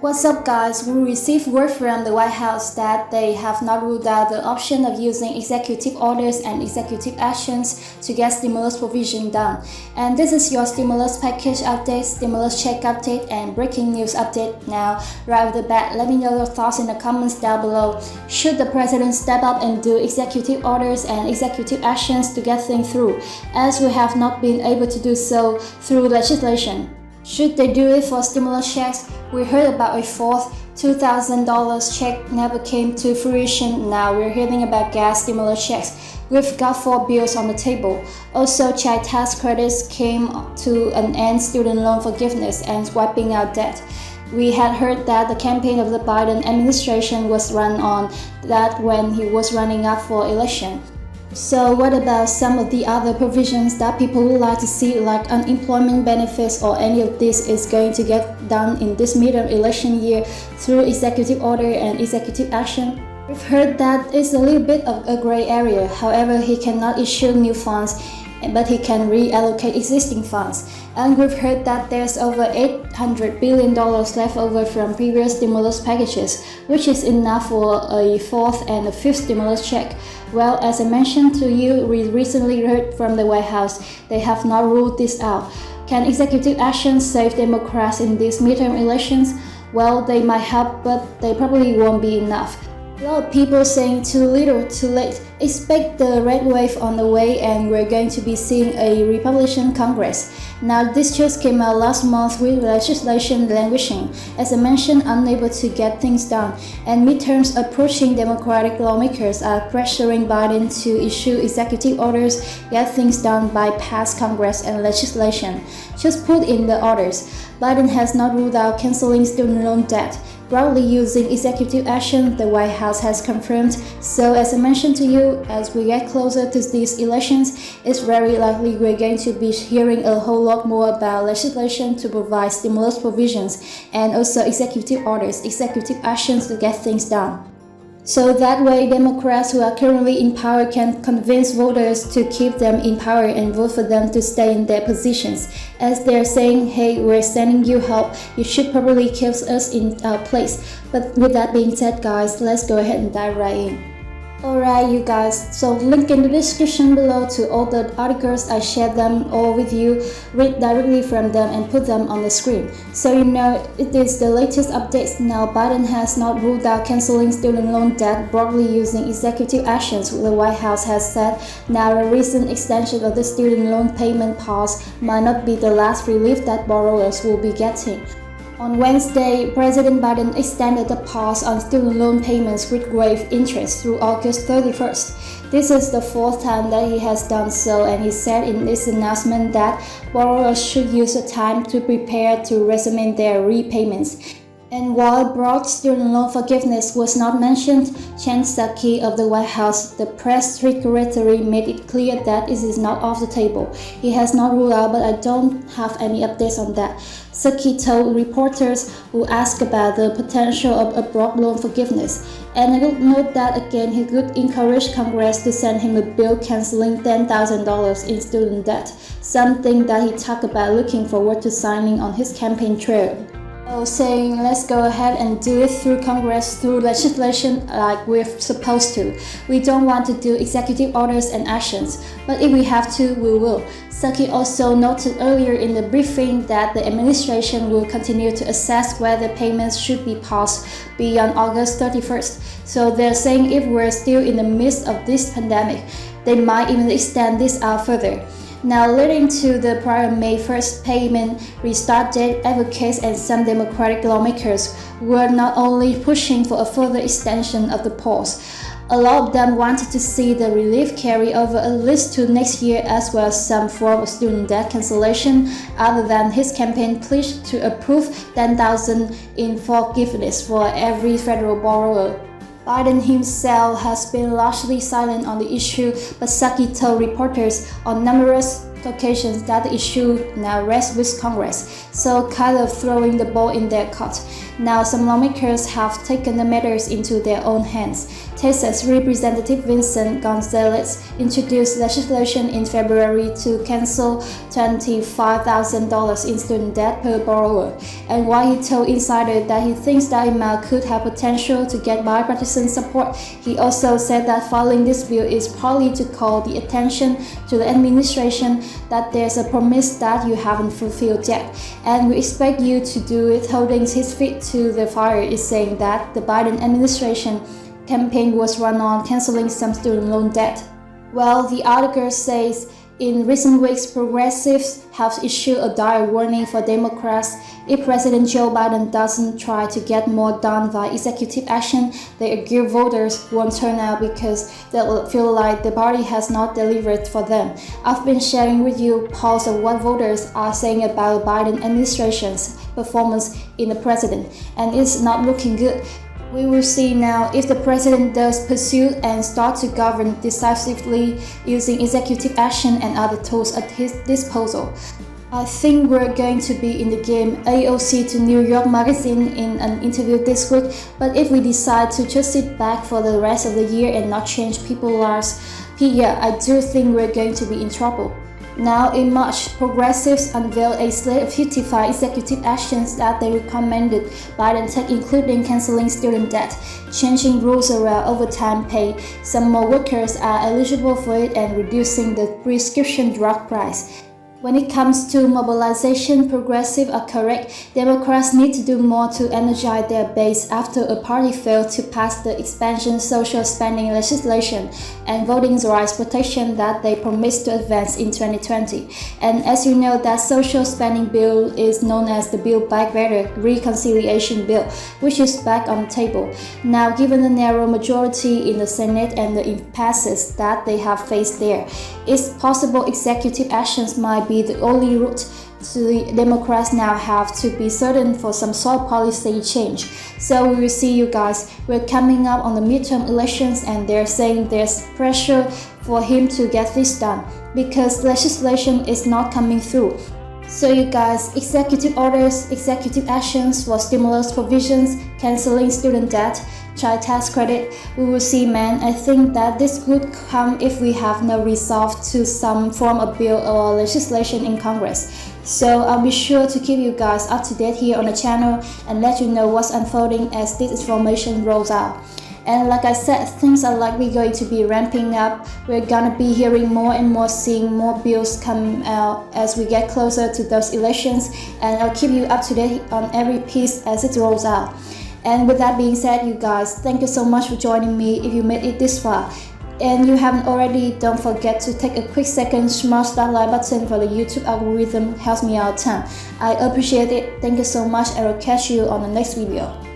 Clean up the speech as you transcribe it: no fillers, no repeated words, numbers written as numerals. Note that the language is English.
What's up, guys? We received word from the White House that they have not ruled out the option of using executive orders and executive actions to get stimulus provision done. And this is your stimulus package update, stimulus check update, and breaking news update. Now, right off the bat, let me know your thoughts in the comments down below. Should the president step up and do executive orders and executive actions to get things through, as we have not been able to do so through legislation? Should they do it for stimulus checks? We heard about a fourth $2,000 check never came to fruition. Now we're hearing about gas stimulus checks. We've got 4 bills on the table. Also, child tax credits came to an end, student loan forgiveness, and wiping out debt. We had heard that the campaign of the Biden administration was run on that when he was running up for election. So what about some of the other provisions that people would like to see, like unemployment benefits, or any of this is going to get done in this midterm election year through executive order and executive action? We've heard that it's a little bit of a gray area. However, he cannot issue new funds, but he can reallocate existing funds. And we've heard that there's over $800 billion left over from previous stimulus packages, which is enough for a fourth and a fifth stimulus check. Well, as I mentioned to you, we recently heard from the White House they have not ruled this out. Can executive actions save Democrats in these midterm elections? Well, they might help, but they probably won't be enough. A lot of people saying too little, too late. Expect the red wave on the way, and we're going to be seeing a Republican Congress. Now, this just came out last month with legislation languishing, as I mentioned, unable to get things done, and midterms approaching. Democratic lawmakers are pressuring Biden to issue executive orders, get things done, bypass Congress and legislation. Just put in the orders. Biden has not ruled out canceling student loan debt. Broadly using executive action, the White House has confirmed. So as I mentioned to you, as we get closer to these elections, it's very likely we're going to be hearing a whole lot more about legislation to provide stimulus provisions and also executive orders, executive actions to get things done. So that way, Democrats who are currently in power can convince voters to keep them in power and vote for them to stay in their positions. As they're saying, hey, we're sending you help, you should probably keep us in our place. But with that being said, guys, let's go ahead and dive right in. Alright, you guys, so link in the description below to all the articles. I shared them all with you. Read directly from them and put them on the screen. So you know it is the latest updates. Now, Biden has not ruled out canceling student loan debt broadly using executive actions, the White House has said. Now, a recent extension of the student loan payment pause might not be the last relief that borrowers will be getting. On Wednesday, President Biden extended the pause on student loan payments with waived interest through August 31st. This is the fourth time that he has done so, and he said in this announcement that borrowers should use the time to prepare to resume their repayments. And while broad student loan forgiveness was not mentioned, Jen Psaki of the White House, the press secretary, made it clear that it is not off the table. He has not ruled out, but I don't have any updates on that. Psaki told reporters who asked about the potential of a broad loan forgiveness. And I would note that again, he could encourage Congress to send him a bill canceling $10,000 in student debt, something that he talked about looking forward to signing on his campaign trail. Saying let's go ahead and do it through Congress, through legislation like we're supposed to. We don't want to do executive orders and actions, but if we have to, we will. Psaki also noted earlier in the briefing that the administration will continue to assess whether payments should be paused beyond August 31st. So they're saying if we're still in the midst of this pandemic, they might even extend this out further. Now, leading to the prior May 1st payment restart date, advocates and some Democratic lawmakers were not only pushing for a further extension of the pause. A lot of them wanted to see the relief carry over at least to next year, as well as some form of student debt cancellation, other than his campaign pledge to approve $10,000 in forgiveness for every federal borrower. Biden himself has been largely silent on the issue, but Psaki told reporters on numerous occasions that the issue now rests with Congress, so kind of throwing the ball in their court. Now, some lawmakers have taken the matters into their own hands. Texas Representative Vincent Gonzalez introduced legislation in February to cancel $25,000 in student debt per borrower. And while he told Insider that he thinks that amount could have potential to get bipartisan support, he also said that filing this bill is partly to call the attention to the administration that there's a promise that you haven't fulfilled yet, and we expect you to do it. Holding his feet to the fire is saying that the Biden administration campaign was run on canceling some student loan debt. Well, the article says in recent weeks, progressives have issued a dire warning for Democrats. If President Joe Biden doesn't try to get more done by executive action, they argue voters won't turn out because they'll feel like the party has not delivered for them. I've been sharing with you polls of what voters are saying about the Biden administration's performance in the president, and it's not looking good. We will see now if the president does pursue and start to govern decisively using executive action and other tools at his disposal. I think we're going to be in the game, AOC to New York Magazine in an interview this week, but if we decide to just sit back for the rest of the year and not change people's lives, I do think we're going to be in trouble. Now, in March, progressives unveiled a slate of 55 executive actions that they recommended Biden take, including canceling student debt, changing rules around overtime pay, some more workers are eligible for it, and reducing the prescription drug price. When it comes to mobilization, progressives are correct. Democrats need to do more to energize their base after a party failed to pass the expansion social spending legislation and voting rights protection that they promised to advance in 2020. And as you know, that social spending bill is known as the Build Back Better reconciliation bill, which is back on the table. Now, given the narrow majority in the Senate and the impasses that they have faced there, it's possible executive actions might be the only route the Democrats now have to be certain for some sort of policy change. So we will see you guys. We're coming up on the midterm elections and they're saying there's pressure for him to get this done because legislation is not coming through. So you guys, executive orders, executive actions for stimulus provisions, canceling student debt, child tax credit, we will see, man. I think that this could come if we have no resolve to some form of bill or legislation in Congress. So I'll be sure to keep you guys up to date here on the channel and let you know what's unfolding as this information rolls out. And like I said, things are likely going to be ramping up. We're gonna be hearing more and more, seeing more bills come out as we get closer to those elections, and I'll keep you up to date on every piece as it rolls out. And with that being said, you guys, thank you so much for joining me if you made it this far. And you haven't already, don't forget to take a quick second, smash that like button for the YouTube algorithm, helps me out a ton. I appreciate it. Thank you so much. I will catch you on the next video.